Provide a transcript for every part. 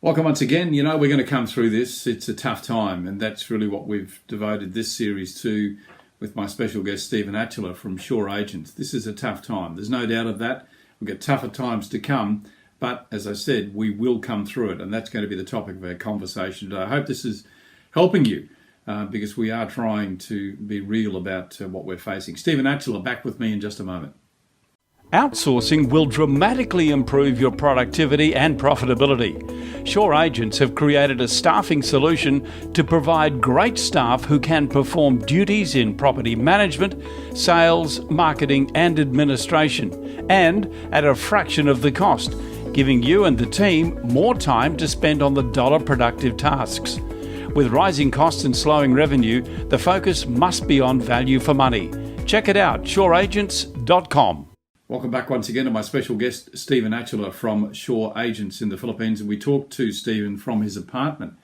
Welcome once again. You know, we're going to come through this. It's a tough time, and that's really what we've devoted this series to with my special guest, Stephen Atchler from Sure Agents. This is a tough time. There's no doubt of that. We've got tougher times to come, but as I said, we will come through it, and that's going to be the topic of our conversation today. I hope this is helping you because we are trying to be real about what we're facing. Stephen Atchler back with me in just a moment. Outsourcing will dramatically improve your productivity and profitability. Sure Agents have created a staffing solution to provide great staff who can perform duties in property management, sales, marketing and administration, and at a fraction of the cost, giving you and the team more time to spend on the dollar productive tasks. With rising costs and slowing revenue, the focus must be on value for money. Check it out, sureagents.com. Welcome back once again to my special guest, Stephen Atchler from Sure Agents in the Philippines. And we talked to Stephen from his apartment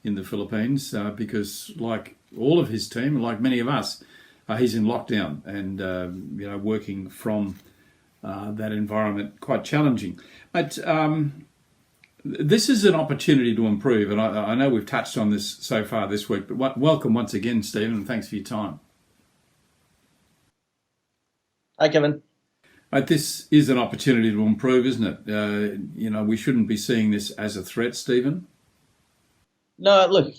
in the Philippines because, like all of his team, like many of us, he's in lockdown and working from that environment, quite challenging. But this is an opportunity to improve, and I know we've touched on this so far this week. But welcome once again, Stephen, and thanks for your time. Hi, Kevin. This is an opportunity to improve, isn't it? We shouldn't be seeing this as a threat, Stephen. No, look,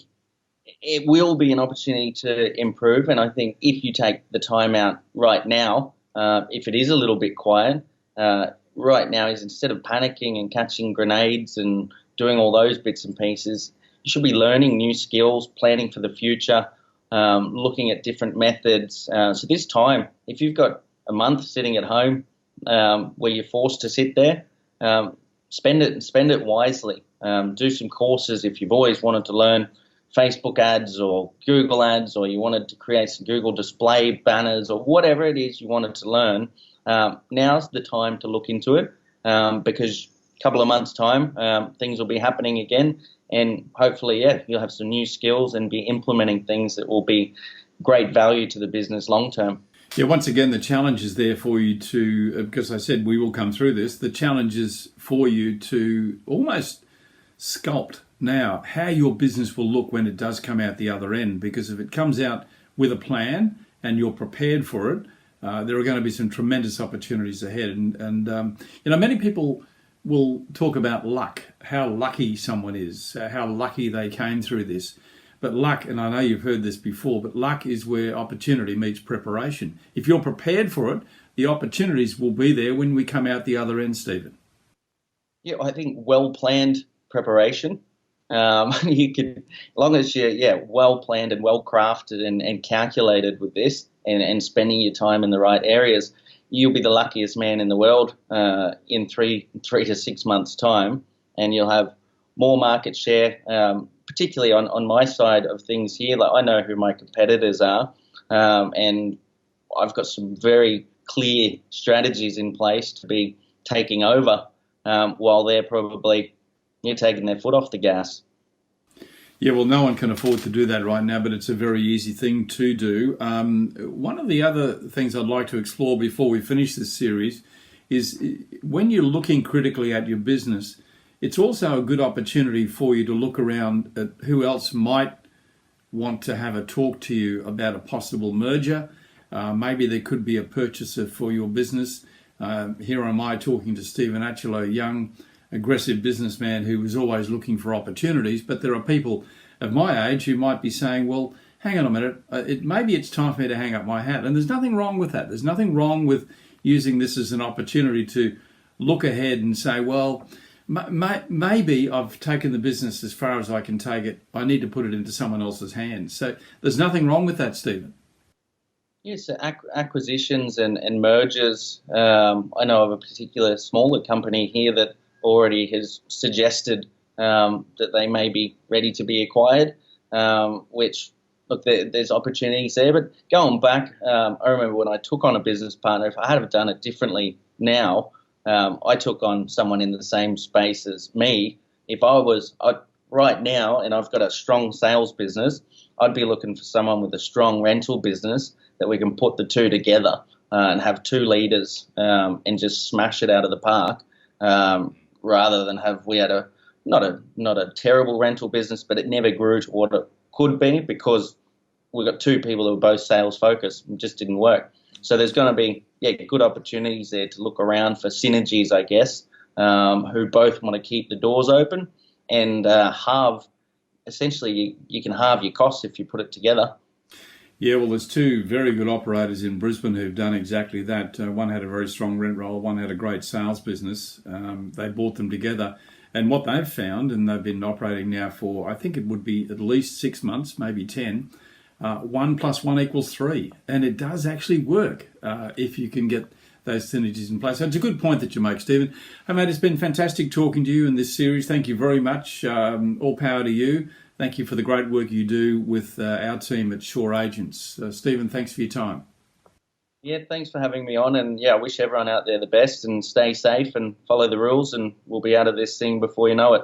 it will be an opportunity to improve. And I think if you take the time out right now, if it is a little bit quiet, right now is instead of panicking and catching grenades and doing all those bits and pieces, you should be learning new skills, planning for the future, looking at different methods. So this time, if you've got a month sitting at home, where you're forced to sit there, spend it wisely. Do some courses if you've always wanted to learn Facebook ads or Google ads, or you wanted to create some Google display banners or whatever it is you wanted to learn. Now's the time to look into it because a couple of months' time, things will be happening again, and hopefully, you'll have some new skills and be implementing things that will be great value to the business long term. Yeah, once again, the challenge is there for you to, because I said we will come through this, the challenge is for you to almost sculpt now how your business will look when it does come out the other end. Because if it comes out with a plan and you're prepared for it, there are going to be some tremendous opportunities ahead. And many people will talk about luck, how lucky someone is, how lucky they came through this. But luck, and I know you've heard this before, but luck is where opportunity meets preparation. If you're prepared for it, the opportunities will be there when we come out the other end, Stephen. Yeah, I think well-planned preparation. You could, as long as you're well-planned and well-crafted and calculated with this and spending your time in the right areas, you'll be the luckiest man in the world in three to 6 months' time, and you'll have more market share, particularly on my side of things here. Like, I know who my competitors are, and I've got some very clear strategies in place to be taking over while they're probably taking their foot off the gas. Yeah, well, no one can afford to do that right now, but it's a very easy thing to do. One of the other things I'd like to explore before we finish this series is when you're looking critically at your business, it's also a good opportunity for you to look around at who else might want to have a talk to you about a possible merger. Maybe there could be a purchaser for your business. Here am I talking to Stephen Atchler, a young, aggressive businessman who was always looking for opportunities. But there are people of my age who might be saying, well, hang on a minute, maybe it's time for me to hang up my hat. And there's nothing wrong with that. There's nothing wrong with using this as an opportunity to look ahead and say, well, maybe I've taken the business as far as I can take it. I need to put it into someone else's hands. So there's nothing wrong with that, Stephen. Yes, acquisitions and mergers. I know of a particular smaller company here that already has suggested that they may be ready to be acquired, which, look, there's opportunities there. But going back, I remember when I took on a business partner, if I had have done it differently now, I took on someone in the same space as me. If I was right now and I've got a strong sales business, I'd be looking for someone with a strong rental business that we can put the two together and have two leaders and just smash it out of the park rather than we had a not a terrible rental business, but it never grew to what it could be because we've got two people who are both sales focused. It just didn't work. So there's going to be good opportunities there to look around for synergies, I guess, who both want to keep the doors open and halve. Essentially, you can halve your costs if you put it together. Yeah, well, there's two very good operators in Brisbane who've done exactly that. One had a very strong rent roll, one had a great sales business. They brought them together. And what they've found, and they've been operating now for, I think it would be at least 6 months, maybe 10, 1 + 1 = 3. And it does actually work if you can get those synergies in place. So it's a good point that you make, Stephen. Hey, mate, it's been fantastic talking to you in this series. Thank you very much. All power to you. Thank you for the great work you do with our team at Shore Agents. Stephen, thanks for your time. Yeah, thanks for having me on. And I wish everyone out there the best and stay safe and follow the rules, and we'll be out of this thing before you know it.